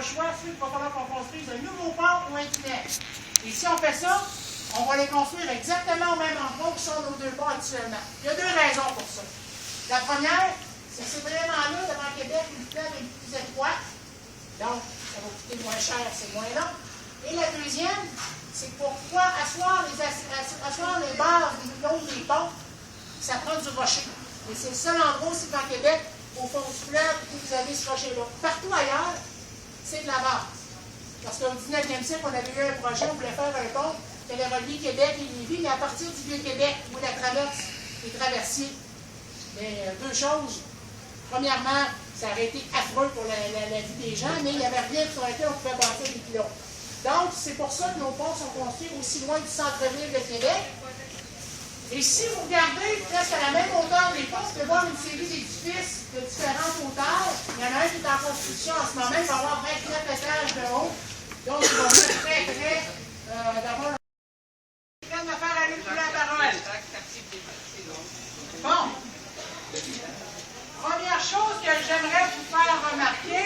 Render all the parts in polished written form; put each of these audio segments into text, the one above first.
le choix, il va falloir qu'on construise un nouveau pont ou un tunnel. Et si on fait ça, on va les construire exactement au même endroit où sont nos deux ponts actuellement. Il y a deux raisons pour ça. La première, c'est que c'est vraiment là, devant Québec, une fleuve est plus étroite. Donc, ça va coûter moins cher, c'est moins long. Et la deuxième, c'est pour pouvoir asseoir les bases des pylônes des ponts, ça prend du rocher. Et c'est le seul endroit aussi devant Québec, au fond du fleuve, où vous avez ce rocher-là. Partout ailleurs, c'est de la base. Parce qu'au 19e siècle, on avait eu un projet, on voulait faire un pont qui allait relier Québec et Lévis, mais à partir du Vieux-Québec, où la traverse est traversier. Mais deux choses. Premièrement, ça aurait été affreux pour la vie des gens, mais il n'y avait rien sur lequel on pouvait bâtir des pylônes. Donc, c'est pour ça que nos ponts sont construits aussi loin du centre-ville de Québec. Et si vous regardez presque à la même hauteur des ponts, vous pouvez voir une série d'édifices de différentes hauteurs. Il y en a un qui est en construction en ce moment, il va avoir 29 étages de haut. Donc, il va être très près d'avoir je viens de me faire aller pour la parole. Bon. Première chose que j'aimerais vous faire remarquer,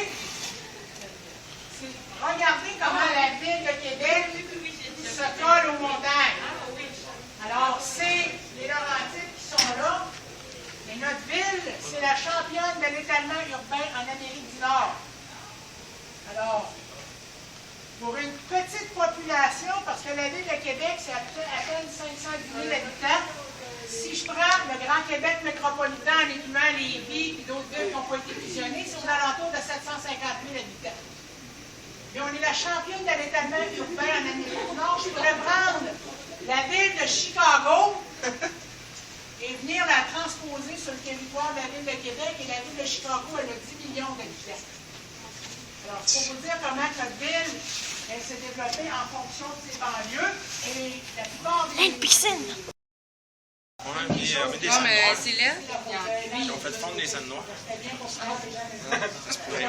c'est regardez comment la ville de Québec se colle aux montagnes. Alors, c'est les Laurentides qui sont là, mais notre ville, c'est la championne de l'étalement urbain en Amérique du Nord. Alors, pour une petite population, parce que la ville de Québec, c'est à peine 510 000 habitants, si je prends le Grand Québec métropolitain en incluant Lévis et d'autres villes qui n'ont pas été fusionnées, c'est aux alentours de 750 000 habitants. Et on est la championne de l'étalement urbain en Amérique du Nord. Je pourrais prendre la ville de Chicago et venir la transposer sur le territoire de la ville de Québec. Et la ville de Chicago, elle a 10 millions d'habitants. Alors, il faut vous dire comment notre ville s'est développée en fonction de ses banlieues. Et la plupart des... Une piscine! On a mis des scènes mais noires. c'est là. Ils ont fait fondre des scènes noires. C'était bien pour ça. Ça se pourrait.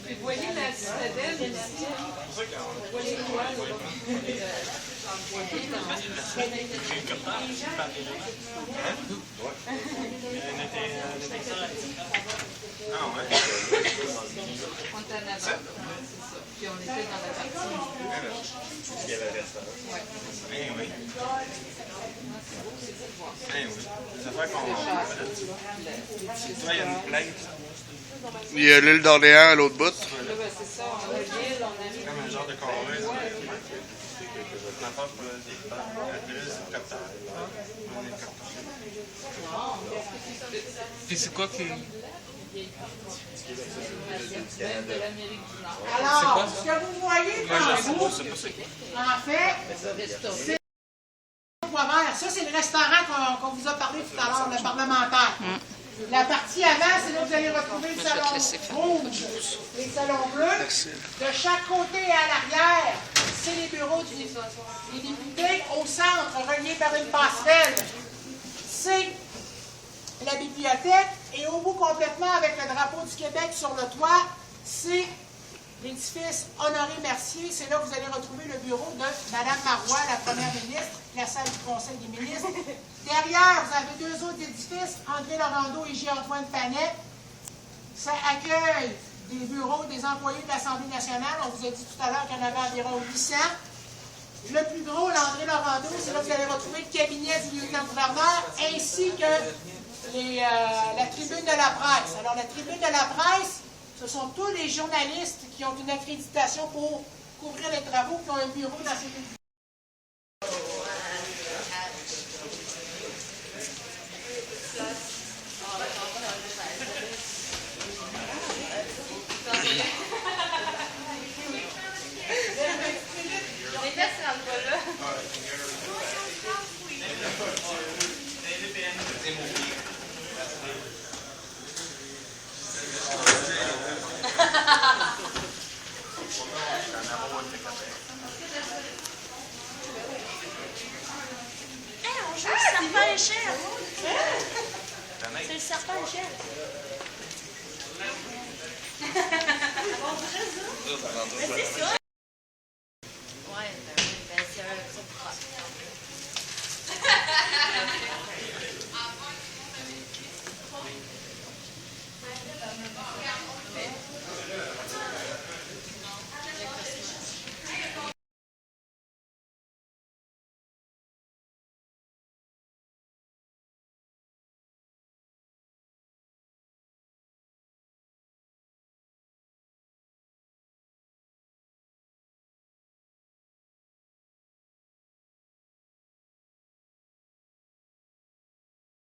Puis vous voyez la citadelle ici. Vous voyez quoi, Ah ouais? On était en avant. C'est ça. Puis on était dans la partie. Il y avait un restaurant. Oui. Eh oui. Eh oui. Ça fait qu'on... Toi, il y a une plainte. Il y a l'île d'Orléans à l'autre bout. Là, ben, c'est ça. On a l'île, on a mis... Comme un genre de convoi. La part pour la ville, c'est le capteur. On est le capteur. Puis c'est quoi qui... de l'Amérique du Nord. Alors, ce que vous voyez devant vous, en fait, c'est le bois vert. Ça, c'est le restaurant qu'on vous a parlé tout à l'heure, le parlementaire. La partie avant, c'est là que vous allez retrouver le salon rouge, les salons bleus. De chaque côté et à l'arrière, c'est les bureaux des députés. Au centre, relié par une passerelle, c'est la bibliothèque. Et au bout complètement, avec le drapeau du Québec sur le toit, c'est l'édifice Honoré-Mercier. C'est là que vous allez retrouver le bureau de Mme Marois, la première ministre, la salle du Conseil des ministres. Derrière, vous avez deux autres édifices, André Laurando et J-Antoine Panet. Ça accueille des bureaux des employés de l'Assemblée nationale. On vous a dit tout à l'heure qu'il y en avait environ 800. Le plus gros, l'André Laurando, c'est là que vous allez retrouver le cabinet du lieutenant-gouverneur, ainsi que la tribune de la presse. Alors, la tribune de la presse, ce sont tous les journalistes qui ont une accréditation pour couvrir les travaux, qui ont un bureau dans ces tribunaux. On joue le serpent échelle. C'est le serpent échelle. Ça, ça